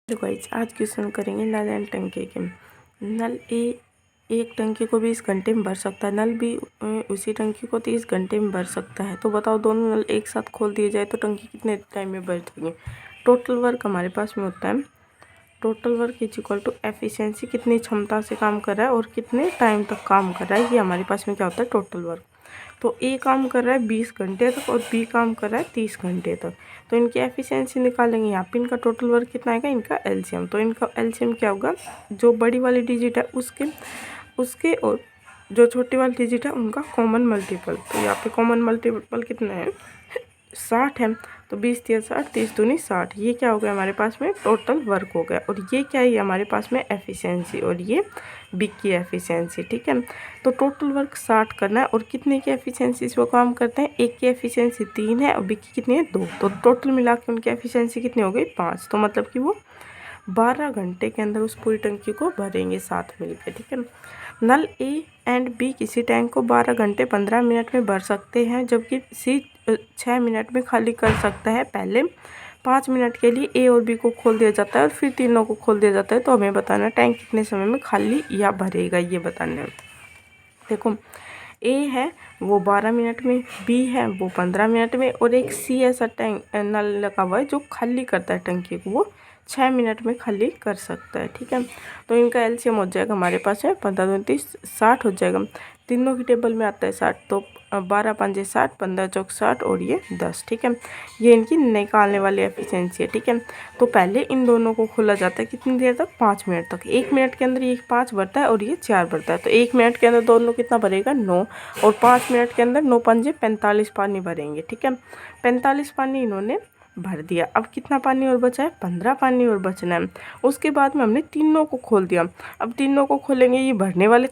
तो गाइस आज क्वेश्चन करेंगे नल एंड टंकी के। नल एक टंकी को 20 घंटे में भर सकता है, नल भी उसी टंकी को 30 घंटे में भर सकता है। तो बताओ दोनों नल एक साथ खोल दिए जाए तो टंकी कितने टाइम में भर जाएगी। टोटल वर्क हमारे पास में होता है, total work is equal to efficiency, कितनी क्षमता से काम कर रहा है और कितने टाइम तक काम कर रहा है, ये हमारे पास में क्या होता है टोटल वर्क। तो ए काम कर रहा है 20 घंटे तक और बी काम कर रहा है 30 घंटे तक, तो इनकी एफिशिएंसी निकालेंगे। यहाँ पे इनका टोटल वर्क कितना आएगा, इनका एलसीएम। तो इनका एलसीएम क्या होगा, जो बड़ी वाली डिजिट है उसके और जो छोटी वाली डिजिट है उनका कॉमन मल्टीपल। तो यहाँ पे कॉमन मल्टीपल कितना है, 60 है। तो 20 तिया 60, 30 दूनी 60, ये क्या हो गया हमारे पास में टोटल वर्क हो गया। और ये क्या है, हमारे पास में एफिशिएंसी, और ये बी की एफिशिएंसी। ठीक है, तो टोटल वर्क 60 करना है और कितने की एफिशिएंसी से वो काम करते हैं, एक की एफिशिएंसी 3 है और बी की कितनी है 2। तो टोटल मिला के उनकी एफिशिएंसी कितनी हो गई 5। तो मतलब कि वो 12 घंटे के अंदर उस पूरी टंकी को भरेंगे साथ मिलकर। ठीक है, नल ए एंड बी किसी टैंक को 12 घंटे 15 मिनट में भर सकते हैं, जबकि सी 6 मिनट में खाली कर सकता है। पहले 5 मिनट के लिए ए और बी को खोल दिया जाता है और फिर तीनों को खोल दिया जाता है। तो हमें बताना है टैंक कितने समय में खाली या भरेगा, ये बताना है। देखो ए है वो 12 मिनट में, बी है वो 15 मिनट में, और एक सी ऐसा टैंक नल लगा हुआ है जो खाली करता है टंकी को, वो 6 मिनट में खाली कर सकता है। ठीक है, तो इनका एलसीएम हो जाएगा हमारे पास है 15 दूनी 30, 60 हो जाएगा। तीनों की टेबल में आता है 60, तो 12 पंजे 60, 15 चौक 60 और ये 10। ठीक है, ये इनकी निकालने वाली एफिशिएंसी है। ठीक है, तो पहले इन दोनों को खोला जाता है कितनी देर तक, 5 मिनट तक। 1 मिनट के अंदर ये 5 भरता है और ये 4 भरता है। तो 1 मिनट के अंदर दोनों कितना भरेगा 9, और 5 मिनट के अंदर 9 पंजे 45 पानी भरेंगे। ठीक है, 45 पानी इन्होंने भर दिया। अब कितना पानी और बचा है, 15 पानी और बचना है। उसके बाद में हमने तीनों को खोल दिया। अब तीनों को खोलेंगे, ये भरने वाले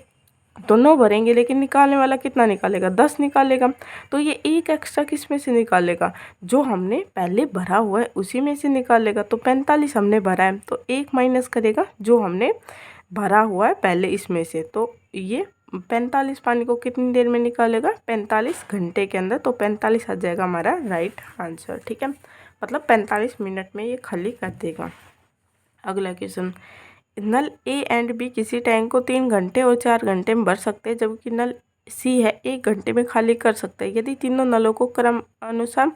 तो 9 भरेंगे, लेकिन निकालने वाला कितना निकालेगा, 10 निकालेगा। तो ये एक एक्स्ट्रा किस में से निकालेगा, जो हमने पहले भरा हुआ है उसी में से निकालेगा। तो 45 हमने भरा है, तो 1 माइनस करेगा जो हमने भरा हुआ है पहले इसमें से। तो ये 45 पानी को कितनी देर में निकालेगा, 45 घंटे के अंदर। तो 45 आ जाएगा हमारा राइट आंसर। ठीक है, मतलब 45 मिनट में ये खाली कर देगा। अगला क्वेश्चन, नल ए एंड बी किसी टैंक को 3 घंटे और 4 घंटे में भर सकते हैं, जबकि नल सी है 1 घंटे में खाली कर सकता है। यदि तीनों नलों को क्रम अनुसार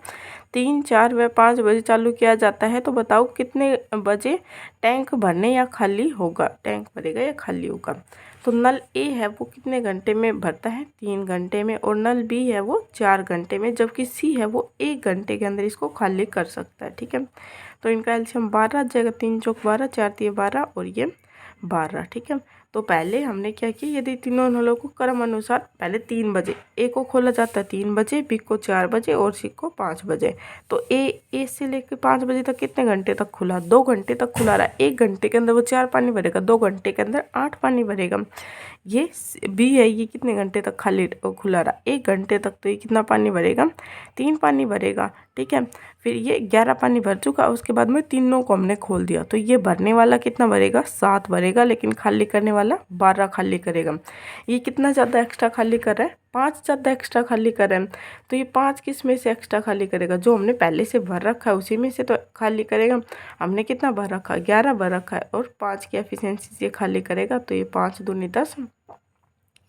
3, 4 व 5 बजे चालू किया जाता है, तो बताओ कितने बजे टैंक भरने या खाली होगा, टैंक भरेगा या खाली होगा। तो नल ए है वो कितने घंटे में भरता है, 3 घंटे में, और नल बी है वो 4 घंटे में, जबकि सी है वो 1 घंटे के अंदर इसको खाली कर सकता है। ठीक है, तो इनका एलसीएम 12 आ जाएगा, 3 चौक 12, 4 तिया 12 और ये 12। ठीक है, तो पहले हमने क्या किया, यदि तीनों नलों को क्रम अनुसार पहले 3 बजे ए को खोला जाता है, 3 बजे, बी को 4 बजे और सी को 5 बजे। तो ए से लेकर 5 बजे तक कितने घंटे तक खुला, 2 घंटे तक खुला रहा। 1 घंटे के अंदर वो 4 पानी भरेगा, 2 घंटे के अंदर 8 पानी भरेगा। ये बी है, ये कितने घंटे तक खाली खुला रहा, 1 घंटे तक। तो ये कितना पानी भरेगा, 3 पानी भरेगा। ठीक है, फिर ये 11 पानी भर चुका, उसके बाद में तीनों को हमने खोल दिया। तो ये भरने वाला कितना भरेगा, 7 भरेगा, लेकिन खाली करने वाला 12 खाली करेगा। ये कितना ज़्यादा एक्स्ट्रा खाली कर रहा है, 5 ज़्यादा एक्स्ट्रा खाली कर रहा है। तो ये 5 किस में से एक्स्ट्रा खाली करेगा, जो हमने पहले से भर रखा है उसी में से तो खाली करेगा। हमने कितना भर रखा है, 11 भर रखा है, और 5 की एफिशिएंसी से खाली करेगा। तो ये 5 दूनी 10,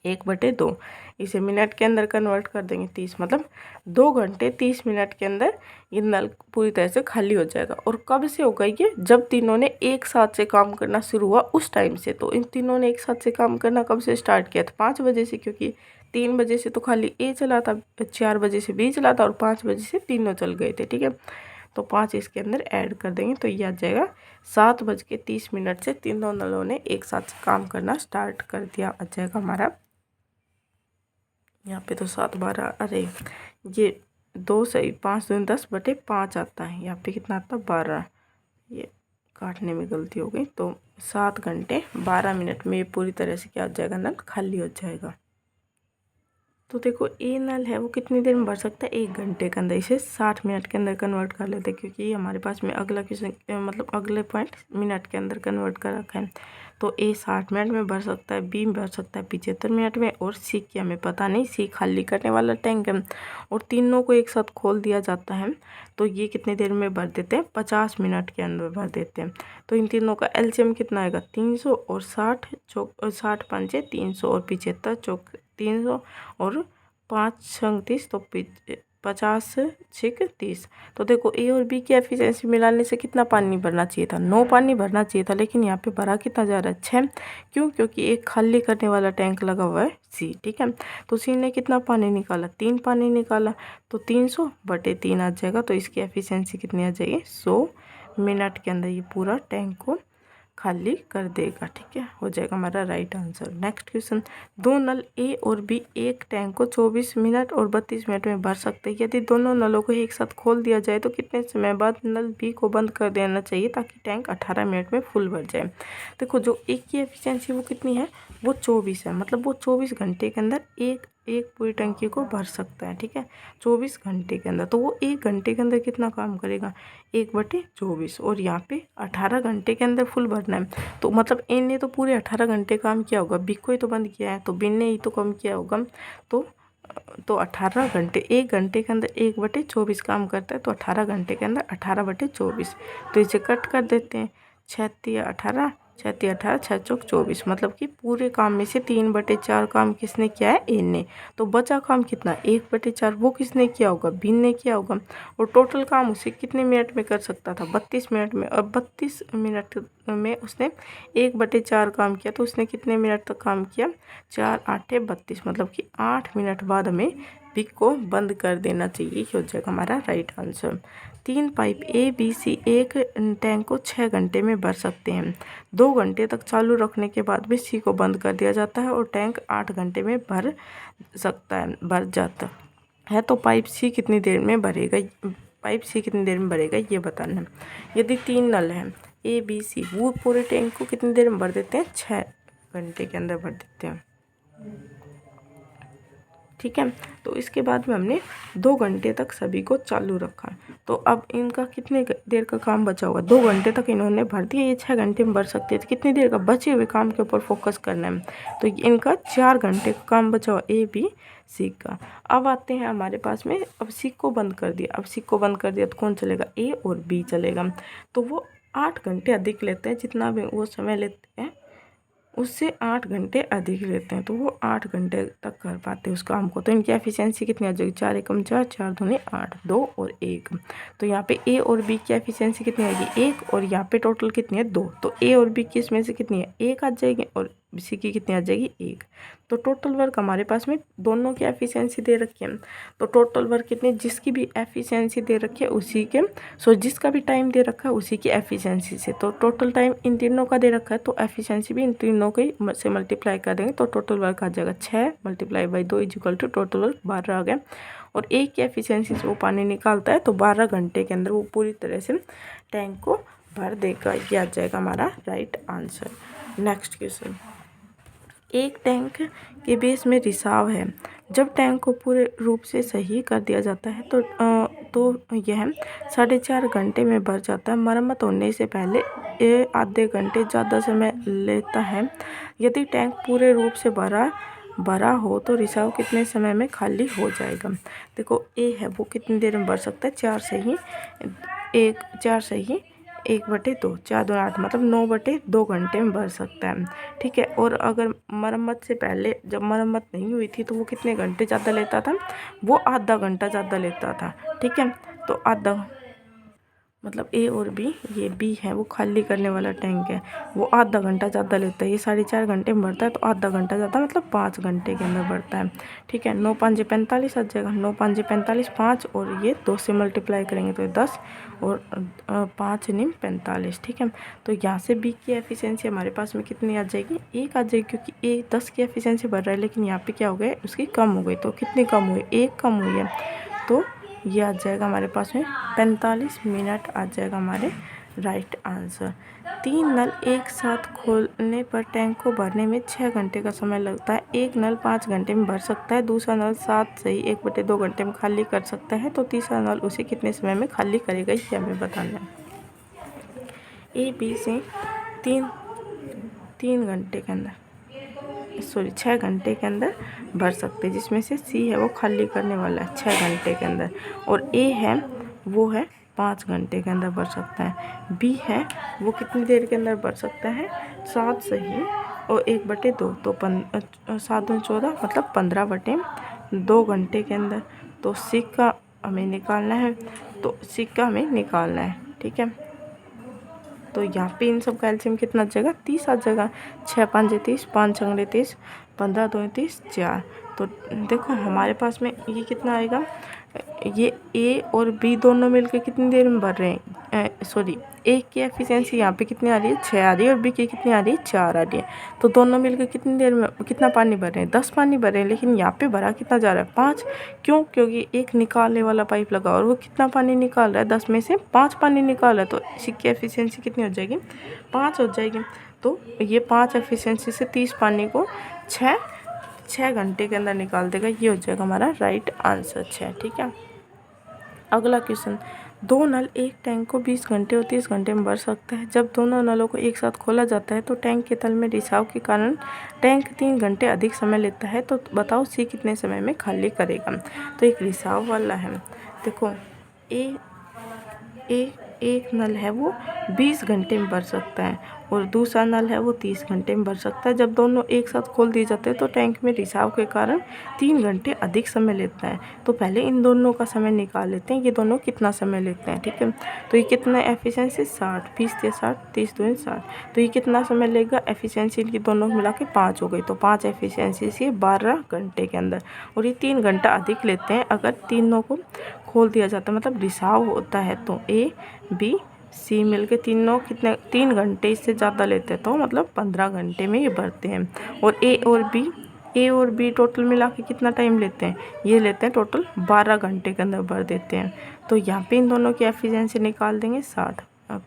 1/2। इसे मिनट के अंदर कन्वर्ट कर देंगे 30, मतलब 2 घंटे 30 मिनट के अंदर ये नल पूरी तरह से खाली हो जाएगा। और कब से होगा ये, जब तीनों ने एक साथ से काम करना शुरू हुआ उस टाइम से। तो इन तीनों ने एक साथ से काम करना कब से स्टार्ट किया था, 5 बजे से, क्योंकि 3 बजे से तो खाली ए चला था, 4 बजे से बी चला था और 5 बजे से तीनों चल गए थे। ठीक है, तो 5 इसके अंदर ऐड कर देंगे, तो ये आ जाएगा 7:30 से तीनों नलों ने एक साथ काम करना स्टार्ट कर दिया। आ जाएगा हमारा यहाँ पे तो 7 12, अरे ये 2 सही, 5 दूनी 10/5 आता है। यहाँ पे कितना आता है 12, ये काटने में गलती हो गई। तो 7 घंटे 12 मिनट में ये पूरी तरह से क्या हो जाएगा, नल खाली हो जाएगा। तो देखो ए नल है वो कितनी देर में भर सकता है, 1 घंटे के अंदर। इसे 60 मिनट के अंदर कन्वर्ट कर लेते हैं, क्योंकि हमारे पास में अगला क्वेश्चन मतलब अगले पॉइंट मिनट के अंदर कन्वर्ट कर रखा है। तो ए 60 मिनट में भर सकता है, बी भर सकता है 75 मिनट में, और सी की हमें पता नहीं, सी खाली करने वाला टैंक है। और तीनों को एक साथ खोल दिया जाता है तो ये कितनी देर में भर देते हैं, 50 मिनट के अंदर भर देते हैं। तो इन तीनों का एलसीएम कितना आएगा, 300 और 60 पंचे 300 और 75 चौक 300 और 5 37 तो 50 6 30। तो देखो ए और बी की एफिशिएंसी मिलाने से कितना पानी भरना चाहिए था, 9 पानी भरना चाहिए था, लेकिन यहाँ पे भरा कितना जा रहा है, 6। क्यों, क्योंकि एक खाली करने वाला टैंक लगा हुआ है सी। ठीक है, तो सी ने कितना पानी निकाला, 3 पानी निकाला, तो 300/3 आ जाएगा। तो इसकी एफिशिएंसी कितनी आ जाएगी, 100 मिनट के अंदर ये पूरा टैंक को खाली कर देगा। ठीक है, हो जाएगा हमारा राइट आंसर। नेक्स्ट क्वेश्चन, दो नल ए और बी एक टैंक को 24 मिनट और 32 मिनट में भर सकते हैं। यदि दोनों नलों को एक साथ खोल दिया जाए तो कितने समय बाद नल बी को बंद कर देना चाहिए ताकि टैंक 18 मिनट में फुल भर जाए। देखो जो एक की एफिशिएंसी वो कितनी है, वो 24 है, मतलब वो 24 घंटे के अंदर एक पूरी टंकी को भर सकता है। ठीक है, 24 घंटे के अंदर, तो वो 1 घंटे के अंदर कितना काम करेगा, 1/24, और यहाँ पे 18 घंटे के अंदर फुल भरना है। तो मतलब ए ने तो पूरे 18 घंटे काम किया होगा, बी को ही तो बंद किया है, तो बी ने ही तो कम किया होगा। तो 18 घंटे, 1 घंटे के अंदर 1/24 काम करता है, तो 18 घंटे के अंदर 18/24। तो इसे कट कर देते हैं, 6 तिया 18, 6 तिया 18, 6 चौक 24, मतलब कि पूरे काम में से 3/4 काम किसने किया है, ए ने। तो बचा काम कितना, 1/4, वो किसने किया होगा, बी ने किया होगा। और टोटल काम उसे कितने मिनट में कर सकता था, 32 मिनट में। और 32 मिनट में उसने 1/4 काम किया, तो उसने कितने मिनट तक काम किया, 4 8 32, मतलब कि 8 मिनट बाद हमें पिक को बंद कर देना चाहिए। ये हो जाएगा हमारा right answer. 3 pipe A B C एक टैंक को 6 घंटे में भर सकते हैं। 2 घंटे तक चालू रखने के बाद भी सी को बंद कर दिया जाता है और टैंक 8 घंटे में भर जाता है। तो पाइप सी कितनी देर में भरेगा, ये बताना है। यदि 3 नल हैं ए बी सी, वो पूरे टैंक को कितनी देर में भर देते हैं, 6 घंटे के अंदर भर देते हैं। ठीक है, तो इसके बाद में हमने 2 घंटे तक सभी को चालू रखा। तो अब इनका कितने देर का काम बचा हुआ, 2 घंटे तक इन्होंने भर दिया, ये 6 घंटे में भर सकते थे। कितनी देर का बचे हुए काम के ऊपर फोकस करना है, तो इनका 4 घंटे का काम बचा हुआ ए बी सी का। अब आते हैं हमारे पास में, अब सी को बंद कर दिया, तो कौन चलेगा, ए और बी चलेगा। तो वो 8 घंटे अधिक लेते हैं, जितना भी वो समय लेते हैं उससे 8 घंटे अधिक लेते हैं, तो वो 8 घंटे तक कर पाते हैं उस काम को। तो इनकी एफिशिएंसी कितनी आ जाएगी, 4 एकम 4, 4 दूनी 8, 2 और 1। तो यहाँ पे ए और बी की एफिशिएंसी कितनी आएगी, 1, और यहाँ पे टोटल कितनी है, 2। तो ए और बी की इसमें से कितनी है, 1 आ जाएगी, और सी की कितनी आ जाएगी, 1। तो टोटल वर्क हमारे पास में दोनों की एफिशिएंसी दे रखी है। तो टोटल वर्क कितनी, जिसकी भी एफिशिएंसी दे रखी है उसी के जिसका भी टाइम दे रखा है उसी की एफिशिएंसी से, तो टोटल टाइम इन तीनों का दे रखा है, तो एफिशिएंसी भी इन तीनों के से मल्टीप्लाई कर देंगे, तो टोटल वर्क आ जाएगा 6 × 2 = टोटल वर्क 12 आ गया। और एक की एफिशिएंसी से वो पानी निकालता है, तो 12 घंटे के अंदर वो पूरी तरह से टैंक को भर देगा। ये आ जाएगा हमारा राइट आंसर। नेक्स्ट क्वेश्चन, एक टैंक के बेस में रिसाव है। जब टैंक को पूरे रूप से सही कर दिया जाता है तो यह 4.5 घंटे में भर जाता है। मरम्मत होने से पहले ये आधे घंटे ज़्यादा समय लेता है। यदि टैंक पूरे रूप से भरा हो तो रिसाव कितने समय में खाली हो जाएगा। देखो ए है वो कितनी देर में भर सकता है, 4 से ही 1/2, 4 2 8, मतलब 9/2 घंटे में भर सकता है। ठीक है, और अगर मरम्मत से पहले जब मरम्मत नहीं हुई थी तो वो कितने घंटे ज़्यादा लेता था, वो आधा घंटा ज़्यादा लेता था। ठीक है, तो आधा, मतलब ए और बी, ये बी है वो खाली करने वाला टैंक है, वो आधा घंटा ज़्यादा लेता है। ये 4.5 घंटे में भरता है, तो आधा घंटा ज़्यादा मतलब 5 घंटे के अंदर भरता है। ठीक है, 9 5 45 आ जाएगा, 9 5 45, 5 और ये 2 से मल्टीप्लाई करेंगे तो 10 और 5 9 45। ठीक है, तो यहाँ से बी की एफिशिएंसी हमारे पास में कितनी आ जाएगी, 1 आ जाएगी, क्योंकि ए 10 की एफिशिएंसी भर रहा है, लेकिन यहाँ पे क्या हो गया, उसकी कम हो गई। तो कितनी कम हुई, 1 कम हुई है, तो ये आ जाएगा हमारे पास में 45 मिनट आ जाएगा हमारे राइट आंसर। 3 नल एक साथ खोलने पर टैंक को भरने में 6 घंटे का समय लगता है। एक नल 5 घंटे में भर सकता है, दूसरा नल 7 से ही 1/2 घंटे में खाली कर सकता है, तो तीसरा नल उसे कितने समय में खाली करेगा, ये हमें बताना है। ए बी से 6 घंटे के अंदर भर सकते हैं, जिसमें से सी है वो खाली करने वाला है 6 घंटे के अंदर, और ए है वो है 5 घंटे के अंदर भर सकता है। बी है वो कितनी देर के अंदर भर सकता है, 7 से ही और 1/2, तो 7 दूनी 14 मतलब 15/2 घंटे के अंदर। तो सिक्का हमें निकालना है, ठीक है। तो यहाँ पे इन सब का एलसीएम कितना आ जाएगा, 30 आ जाएगा। 6 5 30, 5 6 30, 15 2 30, 4। तो देखो हमारे पास में ये कितना आएगा, ये ए और बी दोनों मिलकर कितनी देर में भर रहे हैं, ए की एफिशिएंसी यहाँ पे कितनी आ रही है, 6 आ रही है, और बी की कितनी आ रही है, 4 आ रही है। तो दोनों मिलकर कितनी देर में कितना पानी भर रहे हैं, 10 पानी भर रहे हैं, लेकिन यहाँ पे भरा कितना जा रहा है, 5। क्यों, क्योंकि एक निकालने वाला पाइप लगा और वो कितना पानी निकाल रहा है, 10 में से 5 पानी निकाल रहा है, तो इसकी एफिशिएंसी कितनी हो जाएगी, 5 हो जाएगी। तो ये 5 एफिशिएंसी से 30 पानी को 6 घंटे के अंदर निकाल देगा, ये हो जाएगा हमारा राइट आंसर 6, ठीक है। अगला क्वेश्चन, 2 नल एक टैंक को 20 घंटे और 30 घंटे में भर सकता है। जब दोनों नलों को एक साथ खोला जाता है तो टैंक के तल में रिसाव के कारण टैंक 3 घंटे अधिक समय लेता है, तो बताओ सी कितने समय में खाली करेगा। तो एक रिसाव वाला है, देखो एक नल है वो 20 घंटे में भर सकता है और दूसरा नल है वो 30 घंटे में भर सकता है। जब दोनों एक साथ खोल दिए जाते हैं तो टैंक में रिसाव के कारण 3 घंटे अधिक समय लेता है। तो पहले इन दोनों का समय निकाल लेते हैं, ये दोनों कितना समय लेते हैं, ठीक है। तो ये कितना एफिशिएंसी 60, 20 से 60, 30 दूनी 60, तो ये कितना समय लेगा, एफिशिएंसी इनकी दोनों मिला के 5 हो गई, तो 5 एफिशिएंसी से 12 घंटे के अंदर, और ये 3 घंटा अधिक लेते हैं अगर तीनों को खोल दिया जाता है, मतलब रिसाव होता है। तो ए बी सी मिलके तीनों कितने 3 घंटे इससे ज़्यादा लेते हैं, तो मतलब 15 घंटे में ये भरते हैं। और ए और बी टोटल मिला के कितना टाइम लेते हैं, ये लेते हैं टोटल 12 घंटे के अंदर भर देते हैं। तो यहाँ पे इन दोनों की एफिशिएंसी निकाल देंगे 60,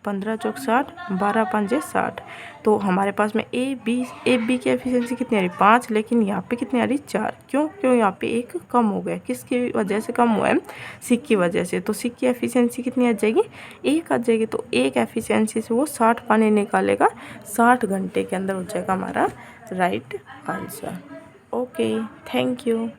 15 चौक 60, 12 पंजे 60। तो हमारे पास में ए बी की एफिशिएंसी कितनी आ रही, 5, लेकिन यहाँ पे कितनी आ रही, 4। क्यों, यहाँ पे एक कम हो गया, किसकी वजह से कम हुआ है, सिक की वजह से। तो सिक की एफिशिएंसी कितनी आ जाएगी, 1 आ जाएगी। तो एक एफिशिएंसी से वो 60 पानी निकालेगा, 60 घंटे के अंदर हो जाएगा हमारा right answer. Okay, thank you.